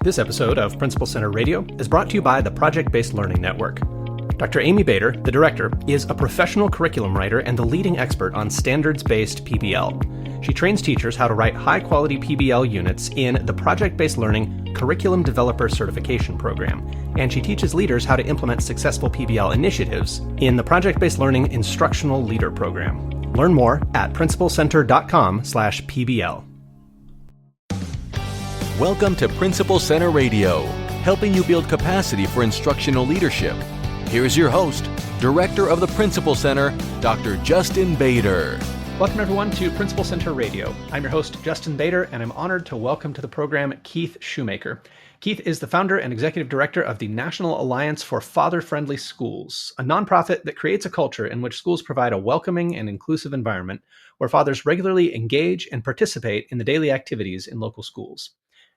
This episode of Principal Center Radio is brought to you by the Project-Based Learning Network. Dr. Amy Bader, the director, is a professional curriculum writer and the leading expert on standards-based PBL. She trains teachers how to write high-quality PBL units in the Project-Based Learning Curriculum Developer Certification Program, and she teaches leaders how to implement successful PBL initiatives in the Project-Based Learning Instructional Leader Program. Learn more at principalcenter.com/PBL. Welcome to Principal Center Radio, helping you build capacity for instructional leadership. Here's your host, Director of the Principal Center, Dr. Justin Bader. Welcome, everyone, to Principal Center Radio. I'm your host, Justin Bader, and I'm honored to welcome to the program Keith Schumacher. Keith is the founder and executive director of the National Alliance for Father-Friendly Schools, a nonprofit that creates a culture in which schools provide a welcoming and inclusive environment where fathers regularly engage and participate in the daily activities in local schools.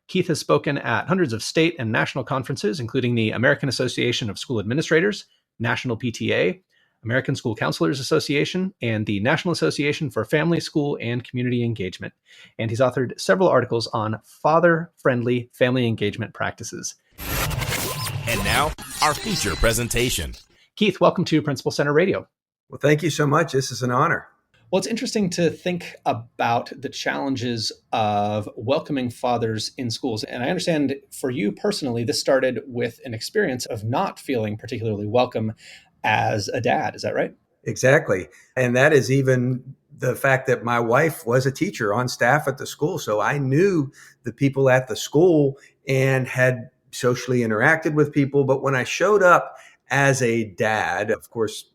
Keith has spoken at hundreds of state and national conferences, including the American Association of School Administrators, National PTA, American School Counselors Association, and the National Association for Family, School, and Community Engagement. And he's authored several articles on father-friendly family engagement practices. And now, our feature presentation. Keith, welcome to Principal Center Radio. Well, thank you so much. This is an honor. Well, it's interesting to think about the challenges of welcoming fathers in schools. And I understand for you personally, this started with an experience of not feeling particularly welcome as a dad. Is that right? Exactly. And that is even the fact that my wife was a teacher on staff at the school. So I knew the people at the school and had socially interacted with people. But when I showed up as a dad, of course,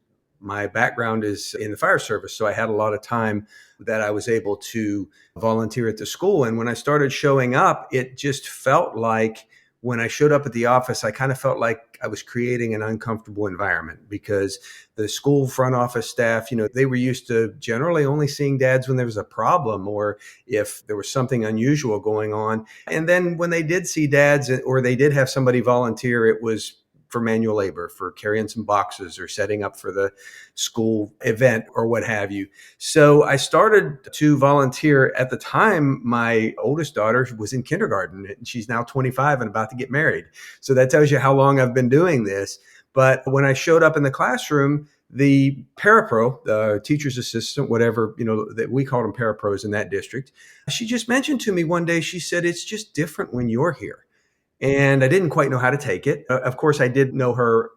my background is in the fire service, so I had a lot of time that I was able to volunteer at the school. And when I started showing up, it just felt like when I showed up at the office, I kind of felt like I was creating an uncomfortable environment because the school front office staff, they were used to generally only seeing dads when there was a problem or if there was something unusual going on. And then when they did see dads or they did have somebody volunteer, it was for manual labor, for carrying some boxes or setting up for the school event or what have you. So I started to volunteer. At the time, my oldest daughter was in kindergarten and she's now 25 and about to get married. So that tells you how long I've been doing this. But when I showed up in the classroom, the parapro, the teacher's assistant, whatever, that we called them parapros in that district, she just mentioned to me one day, she said, "It's just different when you're here." And I didn't quite know how to take it. Of course, I did know her.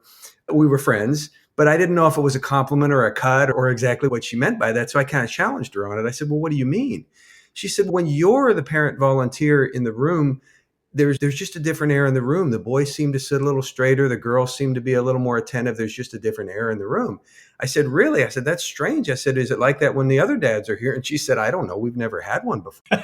We were friends, but I didn't know if it was a compliment or a cut or exactly what she meant by that. So I kind of challenged her on it. I said, "Well, what do you mean?" She said, "When you're the parent volunteer in the room, there's just a different air in the room. The boys seem to sit a little straighter. The girls seem to be a little more attentive. There's just a different air in the room." I said, "Really?" I said, "That's strange." I said, "Is it like that when the other dads are here?" And she said, "I don't know. We've never had one before."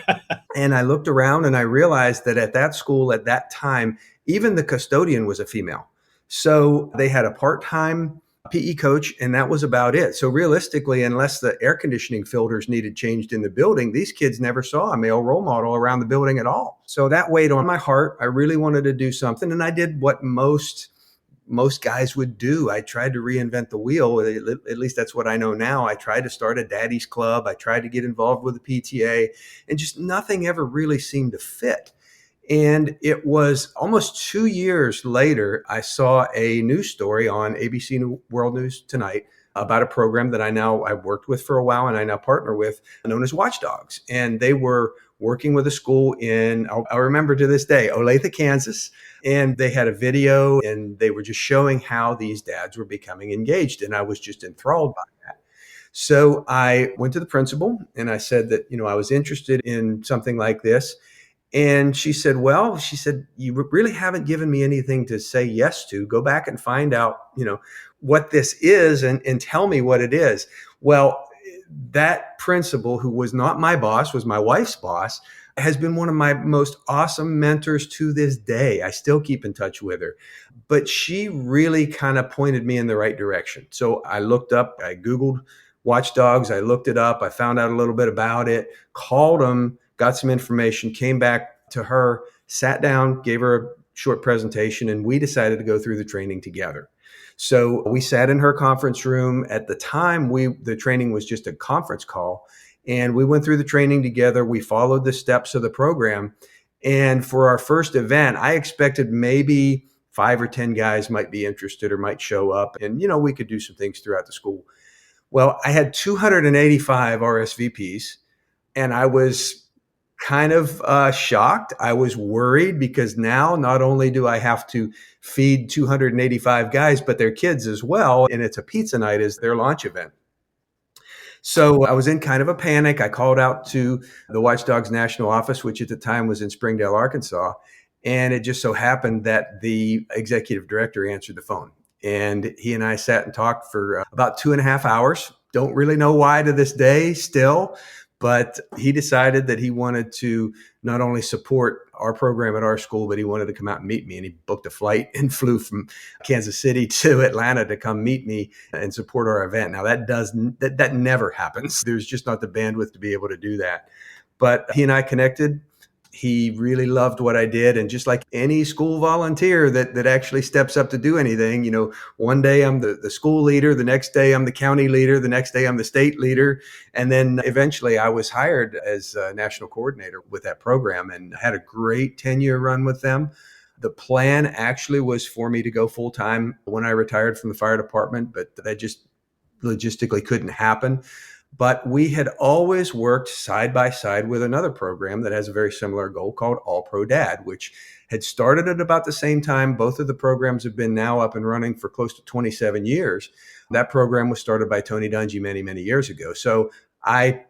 And I looked around and I realized that at that school at that time, even the custodian was a female. So they had a part-time PE coach, and that was about it. So realistically, unless the air conditioning filters needed changed in the building, these kids never saw a male role model around the building at all. So that weighed on my heart. I really wanted to do something. And I did what most guys would do. I tried to reinvent the wheel. At least that's what I know now. I tried to start a daddy's club. I tried to get involved with the PTA, and just nothing ever really seemed to fit. And it was almost 2 years later, I saw a news story on ABC World News Tonight about a program that I've worked with for a while and I now partner with, known as Watchdogs. And they were working with a school in, I remember to this day, Olathe, Kansas. And they had a video and they were just showing how these dads were becoming engaged. And I was just enthralled by that. So I went to the principal and I said that, I was interested in something like this. And she said, "You really haven't given me anything to say yes to. Go back and find out, what this is and tell me what it is." Well, that principal, who was not my boss, was my wife's boss, has been one of my most awesome mentors to this day. I still keep in touch with her, but she really kind of pointed me in the right direction. So I Googled Watchdogs. I looked it up. I found out a little bit about it, called them, got some information, came back to her, sat down, gave her a short presentation, and we decided to go through the training together. So we sat in her conference room. At the time, the training was just a conference call, and we went through the training together. We followed the steps of the program, And for our first event, I expected maybe 5 or 10 guys might be interested or might show up. And, we could do some things throughout the school. Well, I had 285 RSVPs, and I was kind of shocked. I was worried because now not only do I have to feed 285 guys, but their kids as well. And it's a pizza night as their launch event. So I was in kind of a panic. I called out to the Watchdogs National Office, which at the time was in Springdale, Arkansas. And it just so happened that the executive director answered the phone. And he and I sat and talked for about 2.5 hours. Don't really know why to this day still, but he decided that he wanted to not only support our program at our school, but he wanted to come out and meet me. And he booked a flight and flew from Kansas City to Atlanta to come meet me and support our event. Now that never happens. There's just not the bandwidth to be able to do that. But he and I connected. He really loved what I did. And just like any school volunteer that actually steps up to do anything, one day I'm the school leader, the next day I'm the county leader, the next day I'm the state leader. And then eventually I was hired as a national coordinator with that program and had a great 10-year run with them. The plan actually was for me to go full time when I retired from the fire department, but that just logistically couldn't happen. But we had always worked side by side with another program that has a very similar goal called All Pro Dad, which had started at about the same time. Both of the programs have been now up and running for close to 27 years. That program was started by Tony Dungy many, many years ago. So I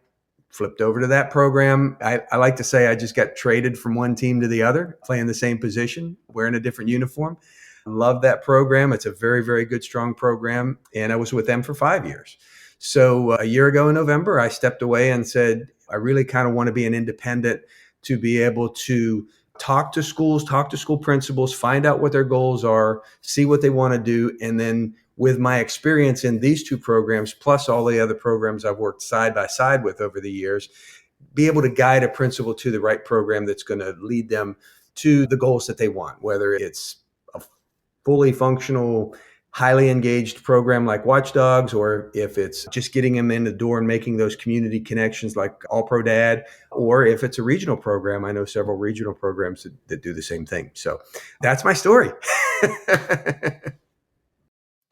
flipped over to that program. I like to say I just got traded from one team to the other, playing the same position, wearing a different uniform. Love that program. It's a very, very good, strong program. And I was with them for 5 years. So a year ago in November, I stepped away and said, I really kind of want to be an independent to be able to talk to schools, talk to school principals, find out what their goals are, see what they want to do. And then with my experience in these two programs, plus all the other programs I've worked side by side with over the years, be able to guide a principal to the right program that's going to lead them to the goals that they want, whether it's a fully functional, highly engaged program like Watchdogs, or if it's just getting them in the door and making those community connections like All Pro Dad, or if it's a regional program. I know several regional programs that do the same thing. So that's my story.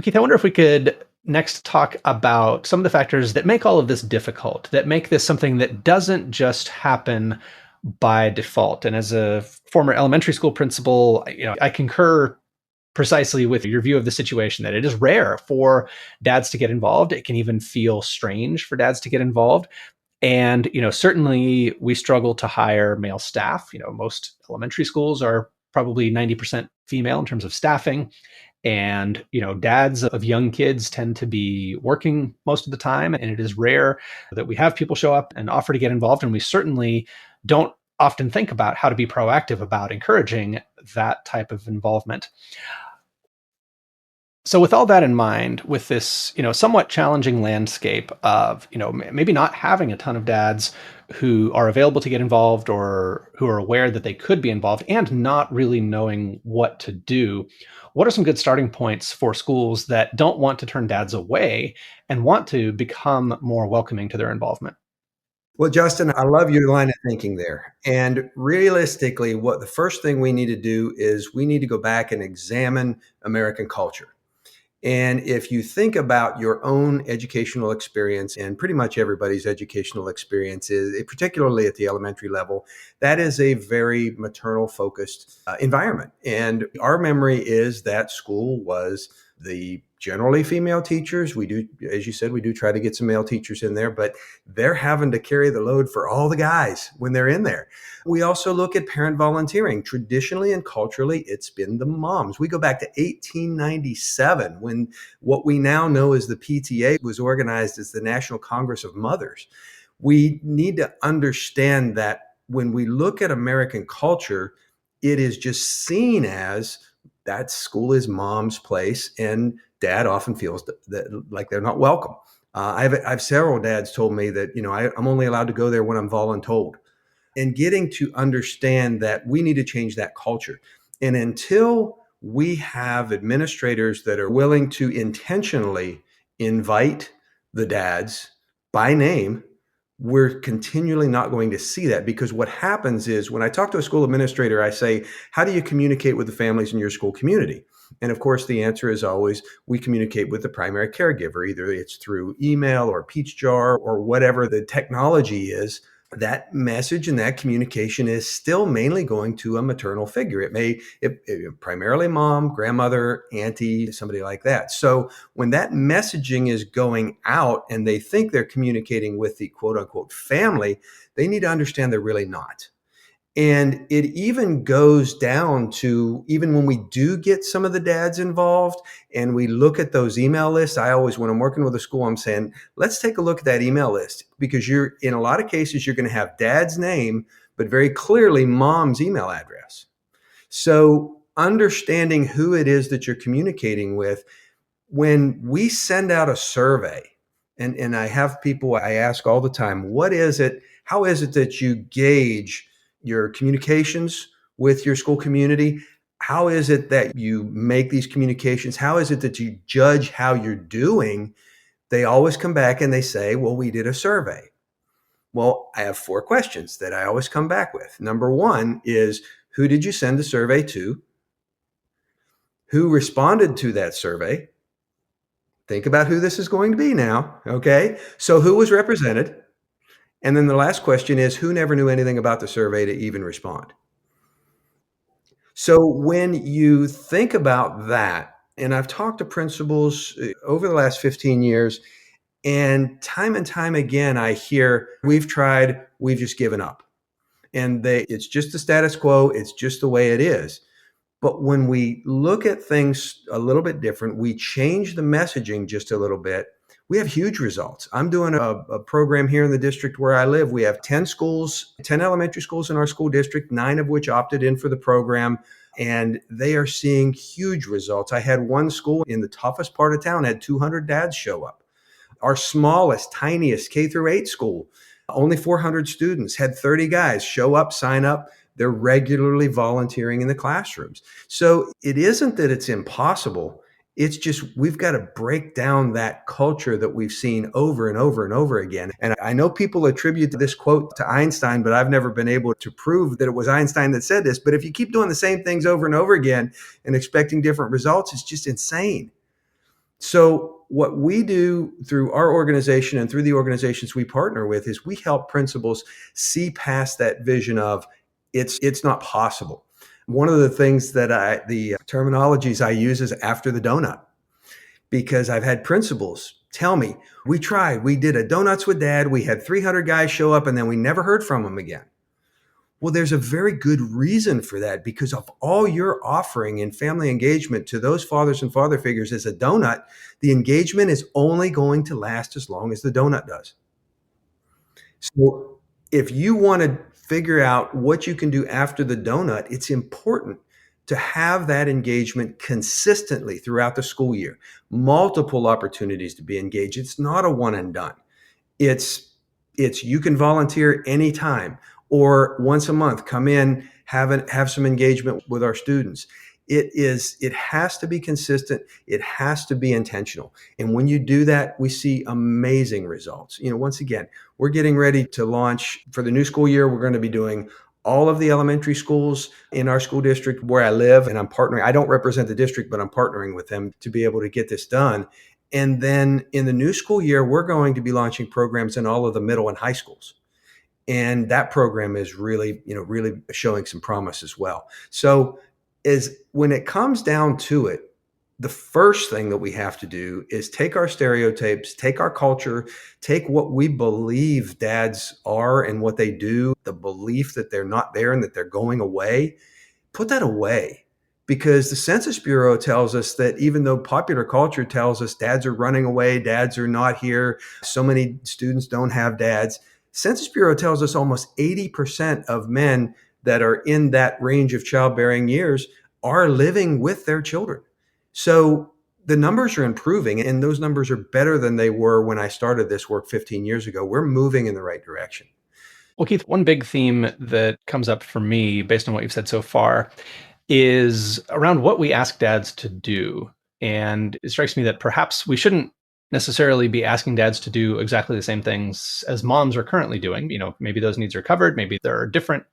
Keith, I wonder if we could next talk about some of the factors that make all of this difficult, that make this something that doesn't just happen by default. And as a former elementary school principal, I concur precisely with your view of the situation, that it is rare for dads to get involved. It can even feel strange for dads to get involved. And, certainly we struggle to hire male staff. Most elementary schools are probably 90% female in terms of staffing. And, dads of young kids tend to be working most of the time. And it is rare that we have people show up and offer to get involved. And we certainly don't often think about how to be proactive about encouraging that type of involvement. So with all that in mind, with this, somewhat challenging landscape of, maybe not having a ton of dads who are available to get involved or who are aware that they could be involved and not really knowing what to do, what are some good starting points for schools that don't want to turn dads away and want to become more welcoming to their involvement? Well, Justin, I love your line of thinking there. And realistically, what the first thing we need to do is we need to go back and examine American culture. And if you think about your own educational experience, and pretty much everybody's educational experience is, particularly at the elementary level, that is a very maternal focused environment. And our memory is that school was the generally female teachers. We do, as you said, we do try to get some male teachers in there, but they're having to carry the load for all the guys when they're in there. We also look at parent volunteering. Traditionally and culturally, it's been the moms. We go back to 1897 when what we now know as the PTA was organized as the National Congress of Mothers. We need to understand that when we look at American culture, it is just seen as that school is mom's place, and dad often feels that like they're not welcome. I've several dads told me that, I'm only allowed to go there when I'm voluntold. And getting to understand that we need to change that culture. And until we have administrators that are willing to intentionally invite the dads by name, we're continually not going to see that, because what happens is when I talk to a school administrator, I say, how do you communicate with the families in your school community? And of course, the answer is always we communicate with the primary caregiver. Either it's through email or peach jar or whatever the technology is. That message and that communication is still mainly going to a maternal figure. It primarily mom, grandmother, auntie, somebody like that. So when that messaging is going out and they think they're communicating with the quote unquote family, they need to understand they're really not. And it even goes down to, even when we do get some of the dads involved and we look at those email lists, I always, when I'm working with a school, I'm saying, let's take a look at that email list, because you're, in a lot of cases, you're going to have dad's name, but very clearly mom's email address. So understanding who it is that you're communicating with, when we send out a survey, and I have people I ask all the time, what is it, how is it that you gauge your communications with your school community? How is it that you make these communications? How is it that you judge how you're doing? They always come back and they say, well, we did a survey. Well, I have 4 questions that I always come back with. Number 1 is, who did you send the survey to? Who responded to that survey? Think about who this is going to be now. Okay. So who was represented? And then the last question is, who never knew anything about the survey to even respond? So when you think about that, and I've talked to principals over the last 15 years, and time again, I hear, we've tried, we've just given up. And it's just the status quo. It's just the way it is. But when we look at things a little bit different, we change the messaging just a little bit, we have huge results. I'm doing a program here in the district where I live. We have 10 schools, 10 elementary schools in our school district, 9 of which opted in for the program. And they are seeing huge results. I had one school in the toughest part of town, had 200 dads show up. Our smallest, tiniest K through 8 school, only 400 students, had 30 guys show up, sign up. They're regularly volunteering in the classrooms. So it isn't that it's impossible. It's just we've got to break down that culture that we've seen over and over and over again. And I know people attribute this quote to Einstein, but I've never been able to prove that it was Einstein that said this. But if you keep doing the same things over and over again and expecting different results, it's just insane. So what we do through our organization and through the organizations we partner with is we help principals see past that vision of it's not possible. One of the things that the terminologies I use is after the donut, because I've had principals tell me, we tried, we did a donuts with dad, we had 300 guys show up, and then we never heard from them again. Well, there's a very good reason for that, because of all you're offering in family engagement to those fathers and father figures as a donut, the engagement is only going to last as long as the donut does. So if you want to figure out what you can do after the donut, it's important to have that engagement consistently throughout the school year, multiple opportunities to be engaged. It's not a one and done. It's you can volunteer anytime, or once a month, come in, have some engagement with our students. It has to be consistent. It has to be intentional. And when you do that, we see amazing results. Once again, we're getting ready to launch for the new school year. We're going to be doing all of the elementary schools in our school district where I live, and I'm partnering. I don't represent the district, but I'm partnering with them to be able to get this done. And then in the new school year, we're going to be launching programs in all of the middle and high schools. And that program is really showing some promise as well. So when it comes down to it, the first thing that we have to do is take our stereotypes, take our culture, take what we believe dads are and what they do, the belief that they're not there and that they're going away, put that away. Because the Census Bureau tells us that even though popular culture tells us dads are running away, dads are not here, so many students don't have dads, Census Bureau tells us almost 80% of men that are in that range of childbearing years are living with their children. So the numbers are improving, and those numbers are better than they were when I started this work 15 years ago. We're moving in the right direction. Well, Keith, one big theme that comes up for me based on what you've said so far is around what we ask dads to do. And it strikes me that perhaps we shouldn't necessarily be asking dads to do exactly the same things as moms are currently doing. Maybe those needs are covered. Maybe there are different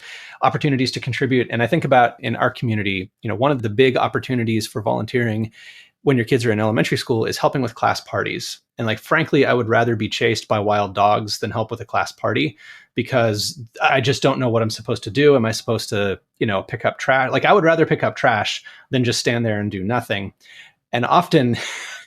opportunities to contribute. And I think about in our community, one of the big opportunities for volunteering when your kids are in elementary school is helping with class parties. And like, frankly, I would rather be chased by wild dogs than help with a class party because I just don't know what I'm supposed to do. Am I supposed to, pick up trash? Like, I would rather pick up trash than just stand there and do nothing. And often,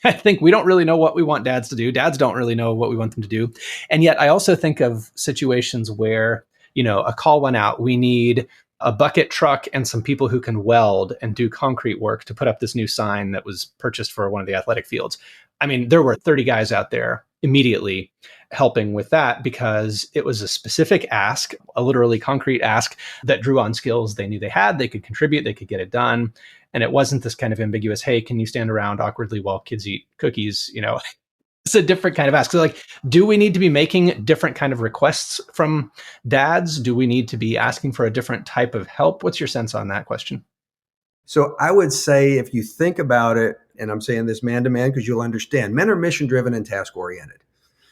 I think we don't really know what we want dads to do. Dads don't really know what we want them to do. And yet, I also think of situations where, a call went out. We need a bucket truck and some people who can weld and do concrete work to put up this new sign that was purchased for one of the athletic fields. I mean, there were 30 guys out there immediately helping with that because it was a specific ask, a literally concrete ask that drew on skills they knew they had, they could contribute, they could get it done. And it wasn't this kind of ambiguous, hey, can you stand around awkwardly while kids eat cookies? It's a different kind of ask. So like, do we need to be making different kind of requests from dads? Do we need to be asking for a different type of help? What's your sense on that question? So I would say if you think about it, and I'm saying this man to man because you'll understand, men are mission driven and task oriented.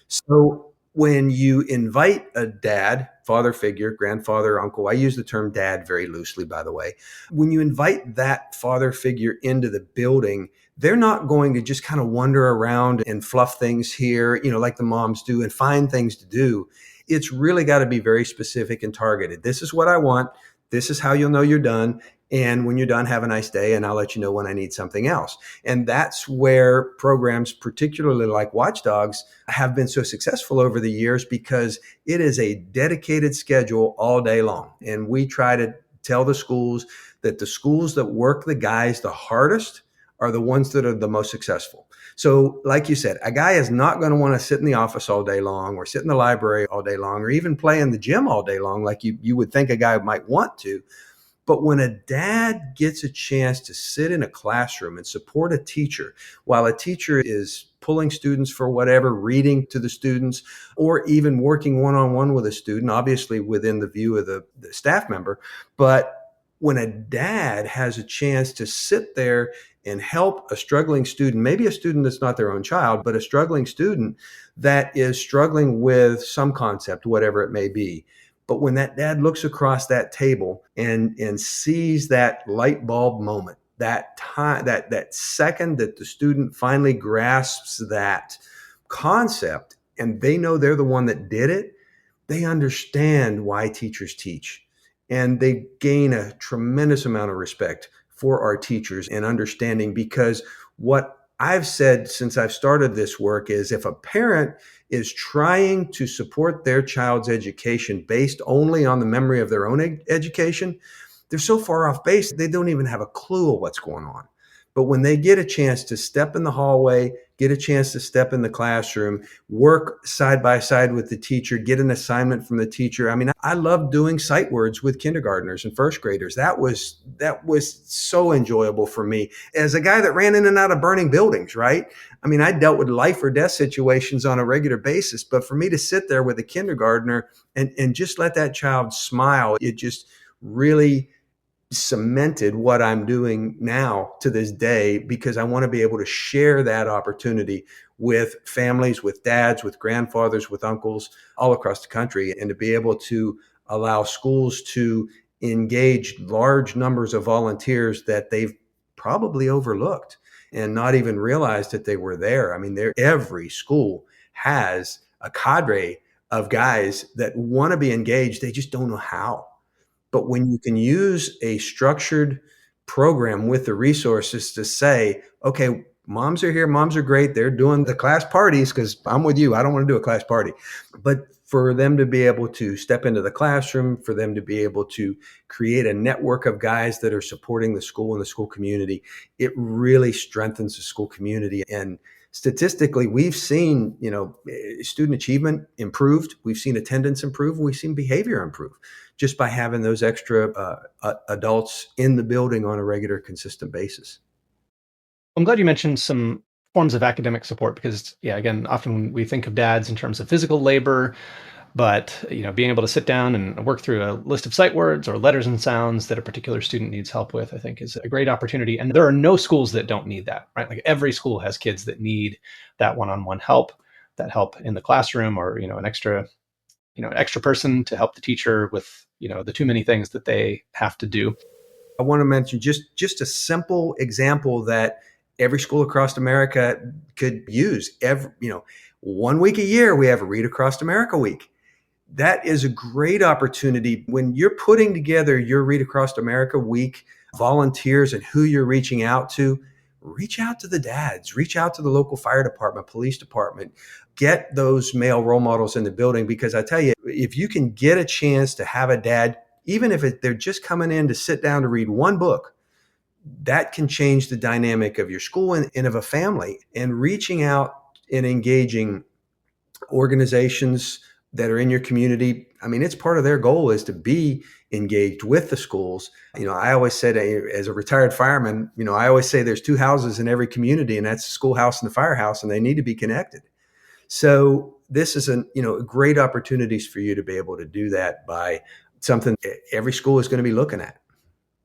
So when you invite a dad, father figure, grandfather, uncle, I use the term dad very loosely, by the way. When you invite that father figure into the building, they're not going to just kind of wander around and fluff things here, like the moms do and find things to do. It's really got to be very specific and targeted. This is what I want. This is how you'll know you're done. And when you're done, have a nice day, and I'll let you know when I need something else. And that's where programs, particularly like Watchdogs, have been so successful over the years because it is a dedicated schedule all day long. And we try to tell the schools that the schools that work the guys the hardest are the ones that are the most successful. So like you said, a guy is not going to want to sit in the office all day long or sit in the library all day long or even play in the gym all day long like you would think a guy might want to. But when a dad gets a chance to sit in a classroom and support a teacher while a teacher is pulling students for whatever, reading to the students, or even working one-on-one with a student, obviously within the view of the staff member. But when a dad has a chance to sit there and help a struggling student, maybe a student that's not their own child, but a struggling student that is struggling with some concept, whatever it may be. But when that dad looks across that table and sees that light bulb moment, that time, that second that the student finally grasps that concept and they know they're the one that did it, they understand why teachers teach. And they gain a tremendous amount of respect for our teachers and understanding, because what I've said since I've started this work is if a parent is trying to support their child's education based only on the memory of their own education, they're so far off base, they don't even have a clue of what's going on. But when they get a chance to step in the hallway, get a chance to step in the classroom, work side by side with the teacher, get an assignment from the teacher. I mean, I love doing sight words with kindergartners and first graders. That was so enjoyable for me as a guy that ran in and out of burning buildings, right? I mean, I dealt with life or death situations on a regular basis, but for me to sit there with a kindergartner and just let that child smile, it just really cemented what I'm doing now to this day, because I want to be able to share that opportunity with families, with dads, with grandfathers, with uncles all across the country, and to be able to allow schools to engage large numbers of volunteers that they've probably overlooked and not even realized that they were there. I mean, every school has a cadre of guys that want to be engaged. They just don't know how. But when you can use a structured program with the resources to say, okay, moms are here, moms are great, they're doing the class parties, because I'm with you, I don't want to do a class party. But for them to be able to step into the classroom, for them to be able to create a network of guys that are supporting the school and the school community, it really strengthens the school community. And statistically, we've seen, student achievement improved, we've seen attendance improve, we've seen behavior improve just by having those extra adults in the building on a regular, consistent basis. I'm glad you mentioned some forms of academic support because, yeah, again, often we think of dads in terms of physical labor. But being able to sit down and work through a list of sight words or letters and sounds that a particular student needs help with, I think is a great opportunity. And there are no schools that don't need that, right? Like every school has kids that need that one-on-one help, that help in the classroom, or an extra person to help the teacher with the too many things that they have to do. I want to mention just a simple example that every school across America could use. 1 week a year, we have a Read Across America week. That is a great opportunity when you're putting together your Read Across America week, volunteers and who you're reaching out to. Reach out to the dads, reach out to the local fire department, police department, get those male role models in the building. Because I tell you, if you can get a chance to have a dad, even if they're just coming in to sit down to read one book, that can change the dynamic of your school and of a family. And reaching out and engaging organizations that are in your community, I mean, it's part of their goal is to be engaged with the schools. I always said, as a retired fireman, I always say there's two houses in every community, and that's the schoolhouse and the firehouse, and they need to be connected. So this is great opportunities for you to be able to do that by something every school is going to be looking at.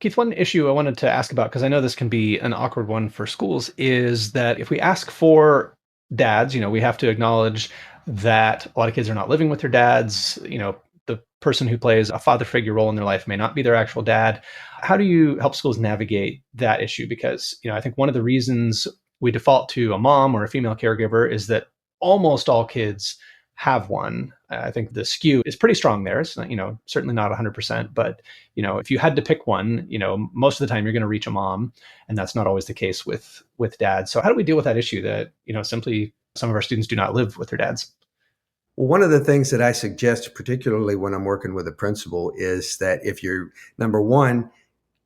Keith, one issue I wanted to ask about, because I know this can be an awkward one for schools, is that if we ask for dads, we have to acknowledge that a lot of kids are not living with their dads. The person who plays a father figure role in their life may not be their actual dad. How do you help schools navigate that issue? Because, I think one of the reasons we default to a mom or a female caregiver is that almost all kids have one. I think the skew is pretty strong there. It's not, certainly not 100%, but if you had to pick one, most of the time you're going to reach a mom, and that's not always the case with dads. So how do we deal with that issue that, simply some of our students do not live with their dads? Well, one of the things that I suggest, particularly when I'm working with a principal, is that if you're, number one,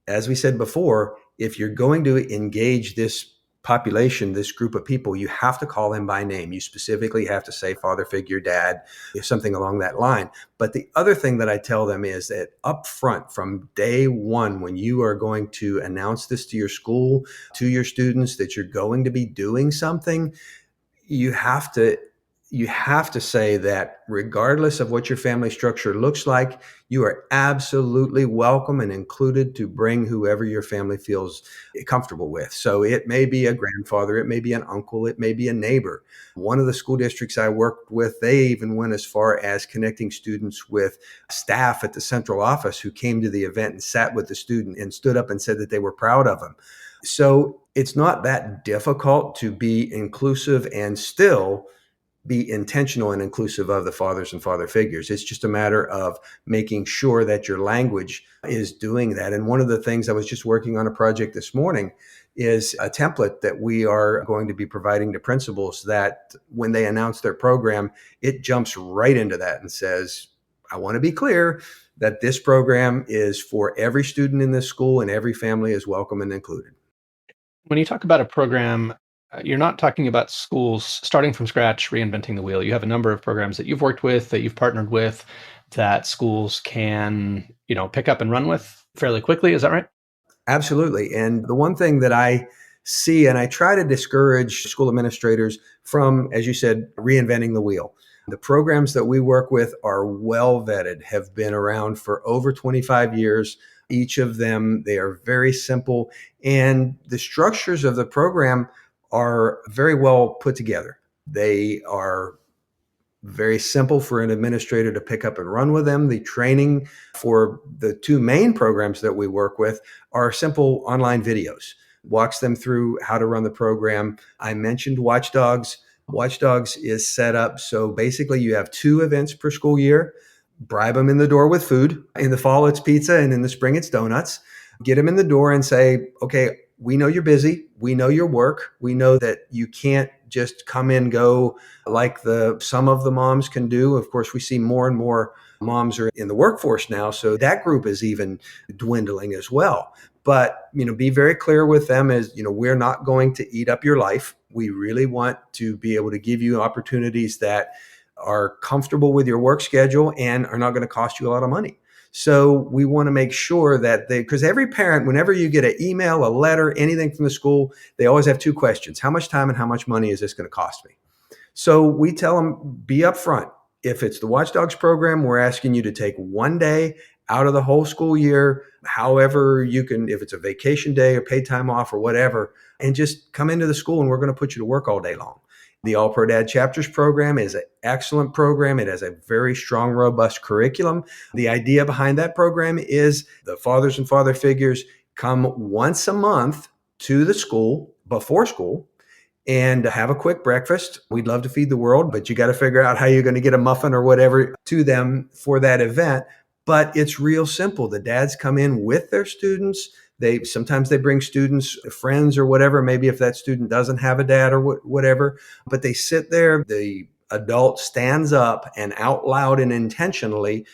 as we said before, if you're going to engage this population, this group of people, you have to call them by name. You specifically have to say father figure, dad, something along that line. But the other thing that I tell them is that up front, from day one, when you are going to announce this to your school, to your students, that you're going to be doing something, you have to say that regardless of what your family structure looks like, you are absolutely welcome and included to bring whoever your family feels comfortable with. So it may be a grandfather, it may be an uncle, it may be a neighbor. One of the school districts I worked with, they even went as far as connecting students with staff at the central office who came to the event and sat with the student and stood up and said that they were proud of him. So it's not that difficult to be inclusive and still be intentional and inclusive of the fathers and father figures. It's just a matter of making sure that your language is doing that. And one of the things, I was just working on a project this morning, is a template that we are going to be providing to principals that when they announce their program, it jumps right into that and says, I want to be clear that this program is for every student in this school and every family is welcome and included. When you talk about a program, you're not talking about schools starting from scratch, reinventing the wheel. You have a number of programs that you've worked with, that you've partnered with, that schools can, pick up and run with fairly quickly. Is that right? Absolutely. And the one thing that I see, and I try to discourage school administrators from, as you said, reinventing the wheel. The programs that we work with are well vetted, have been around for over 25 years. Each of them, they are very simple. And the structures of the program are very well put together. They are very simple for an administrator to pick up and run with them. The training for the two main programs that we work with are simple online videos. Walks them through how to run the program. I mentioned Watchdogs. Watchdogs is set up so basically you have 2 events per school year. Bribe them in the door with food. In the fall, it's pizza, and in the spring, it's donuts. Get them in the door and say, okay, we know you're busy. We know your work. We know that you can't just come and go like some of the moms can do. Of course, we see more and more moms are in the workforce now, so that group is even dwindling as well. But, be very clear with them as, we're not going to eat up your life. We really want to be able to give you opportunities that are comfortable with your work schedule and are not going to cost you a lot of money. So we want to make sure that because every parent, whenever you get an email, a letter, anything from the school, they always have 2 questions. How much time and how much money is this going to cost me? So we tell them, be upfront. If it's the Watchdogs program, we're asking you to take one day out of the whole school year, however you can, if it's a vacation day or paid time off or whatever, and just come into the school and we're going to put you to work all day long. The All Pro Dad Chapters program is an excellent program. It has a very strong, robust curriculum. The idea behind that program is the fathers and father figures come once a month to the school before school and have a quick breakfast. We'd love to feed the world, but you got to figure out how you're going to get a muffin or whatever to them for that event. But it's real simple. The dads come in with their students. Sometimes they bring students, friends or whatever, maybe if that student doesn't have a dad or whatever, but they sit there. The adult stands up and out loud and intentionally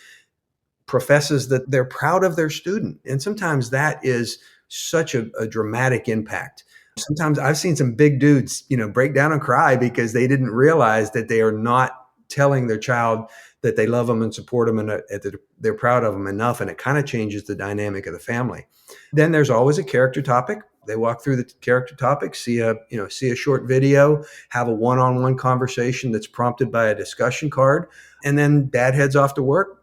professes that they're proud of their student. And sometimes that is such a dramatic impact. Sometimes I've seen some big dudes, break down and cry because they didn't realize that they are not telling their child that they love them and support them and that they're proud of them enough. And it kind of changes the dynamic of the family. Then there's always a character topic. They walk through the character topic, see a short video, have a one-on-one conversation that's prompted by a discussion card. And then dad heads off to work.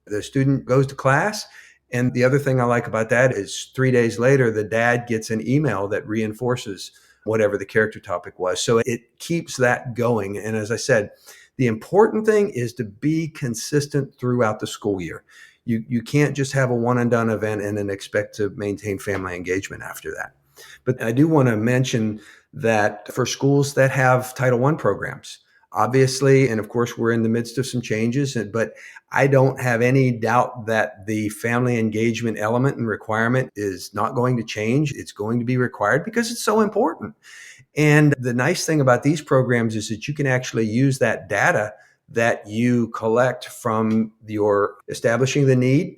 The student goes to class. And the other thing I like about that is 3 days later, the dad gets an email that reinforces whatever the character topic was. So it keeps that going. And as I said, the important thing is to be consistent throughout the school year. You can't just have a one and done event and then expect to maintain family engagement after that. But I do want to mention that for schools that have Title I programs, obviously, and of course, we're in the midst of some changes, but I don't have any doubt that the family engagement element and requirement is not going to change. It's going to be required because it's so important. And the nice thing about these programs is that you can actually use that data that you collect from your establishing the need.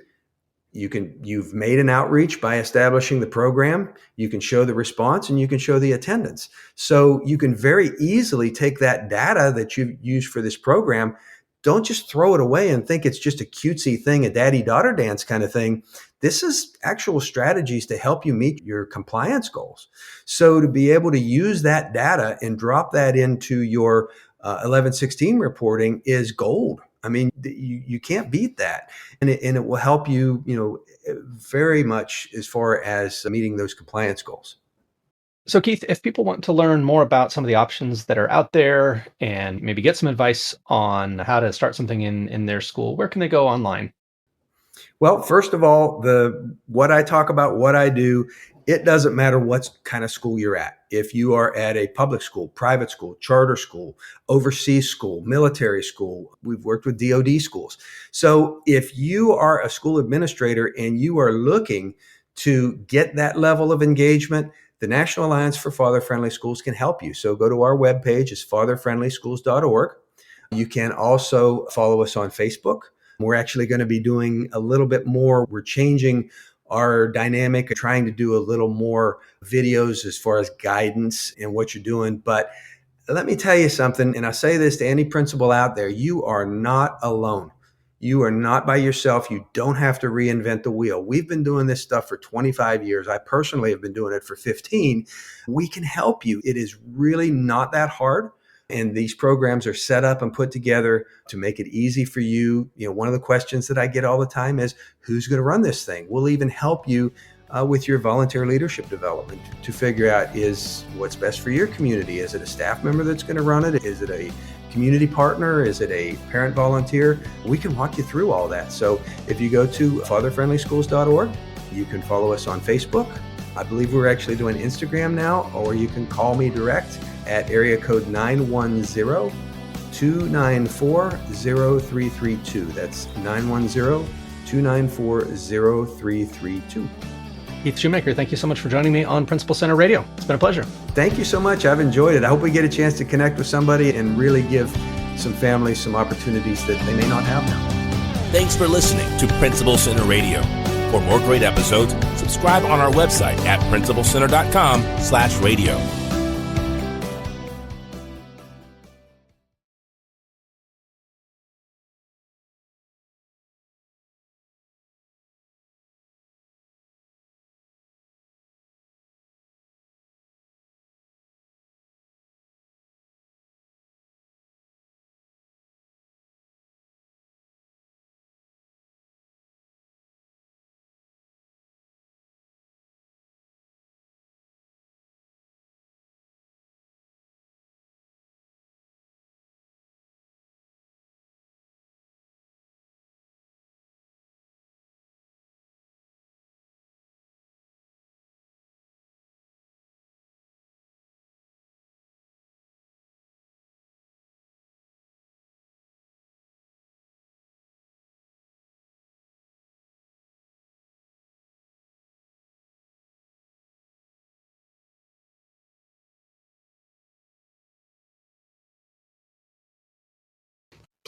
You've made an outreach by establishing the program. You can show the response and you can show the attendance. So you can very easily take that data that you've used for this program. Don't just throw it away and think it's just a cutesy thing, a daddy-daughter dance kind of thing. This is actual strategies to help you meet your compliance goals. So to be able to use that data and drop that into your 1116 reporting is gold. I mean, you can't beat that. And it will help you, very much as far as meeting those compliance goals. So, Keith, if people want to learn more about some of the options that are out there and maybe get some advice on how to start something in their school, where can they go online? Well, first of all, what I talk about, what I do, it doesn't matter what kind of school you're at. If you are at a public school, private school, charter school, overseas school, military school, we've worked with DoD schools. So if you are a school administrator and you are looking to get that level of engagement, the National Alliance for Father-Friendly Schools can help you. So go to our webpage, it's fatherfriendlyschools.org. You can also follow us on Facebook. We're actually going to be doing a little bit more. We're changing our dynamic, trying to do a little more videos as far as guidance and what you're doing. But let me tell you something, and I say this to any principal out there, you are not alone. You are not by yourself. You don't have to reinvent the wheel. We've been doing this stuff for 25 years. I personally have been doing it for 15. We can help you. It is really not that hard. And these programs are set up and put together to make it easy for you. One of the questions that I get all the time is, who's going to run this thing? We'll even help you with your volunteer leadership development to figure out is what's best for your community. Is it a staff member that's going to run it? Is it a community partner? Is it a parent volunteer? We can walk you through all that. So if you go to fatherfriendlyschools.org, you can follow us on Facebook. I believe we're actually doing Instagram now, or you can call me direct at area code 910-294-0332. That's 910-294-0332. Keith Schumacher, thank you so much for joining me on Principal Center Radio. It's been a pleasure. Thank you so much. I've enjoyed it. I hope we get a chance to connect with somebody and really give some families some opportunities that they may not have now. Thanks for listening to Principal Center Radio. For more great episodes, subscribe on our website at principalcenter.com/radio.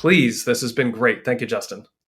please. This has been great. Thank you, Justin.